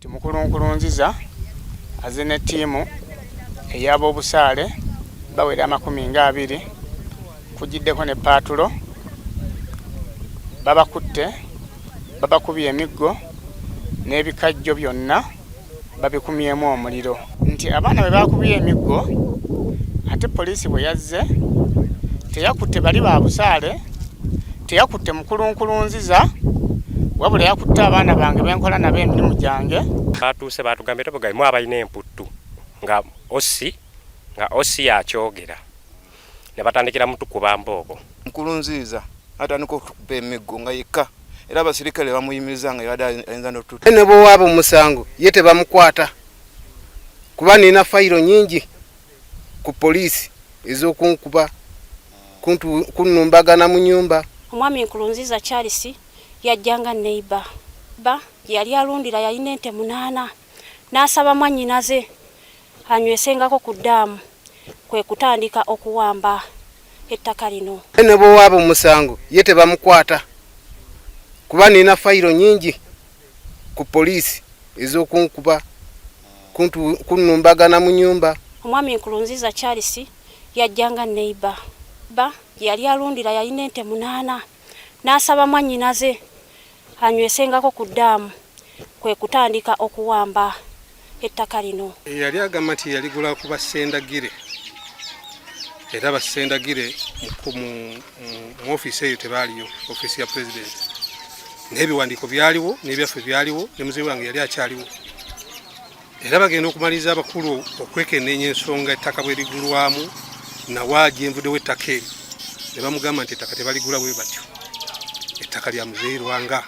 Nkurunziza azine ttiimu ey'ab'obusaale bawera 20 kugiddeko ne paatulo babakutte babakubye emiggo n'ebikajjo byonna babikumyemu omuliro nti abaana bwe bakubye emiggo ate poliisi bwe yazze teyakutte bali ba busaale teyakutte Nkurunziza wabula yakutte abaana bange benkola nabo emirimu gyange. Batuuse batugambye tebagaimu abalina emputtu nga osi yakyogera ne batandikira mutukuba mbogo. Nkurunziza atandika okukuba emiggo nga yekka era abasirikale bamuyimiriza nga yada ayinza n'otutu. Ne bo wabo musango ye tebamukwata kuba nina fayiro nyingi ku poliisi ez'okunkuba kunnumbagana mu nyumba. Omwami Nkurunziza Charles yajjanga neighbor yali alundira yalina ente 8 n'asaba mwannyinaze anywesengako ku ddaamu kwe kutandika okuwamba ettaka lino. Ne bo wabo musango ye tebamukwata kuba nina fayiro nyingi ku poliisi ez'okunkuba kunnumbagana mu nyumba. Omwami Nkurunziza Charles yajjanga neighbor yali alundira yalina ente 8 n'asaba mwannyinaze anywesengako ku ddaamu kwe kutandika okuwamba ettaka lino. Yali agamba nti yaligula ku basendagire era basendagire mu ofiisi eyo tebaaliyo, ofiisi ya pulezidenti n'ebiwandiiko byaliwo n'ebyaffe byaliwo ne muzeeyi wange yali akyaliwo era bagenda okumaliriza abakulu okwekenneenya ensonga ettaka bwe ligulwamu nawaaji envudewo ettaka eri ne bamugamba nti ettaka tebaligula bwe batyo, ettaka lya muzeeyi Lwanga.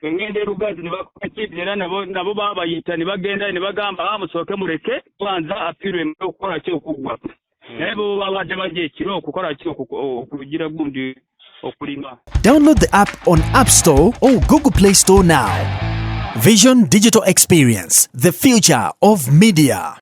Ngende Lugazi ne bakakibye era nabo babayita ne bagenda ne bagamba musooke muleke kwanza apirwe okukola kyo okugwa naye bo babadde baje ekiro okukola kyo okugira gundi okulima. Download the app on App Store or Google Play Store now. Vision Digital Experience, the future of media.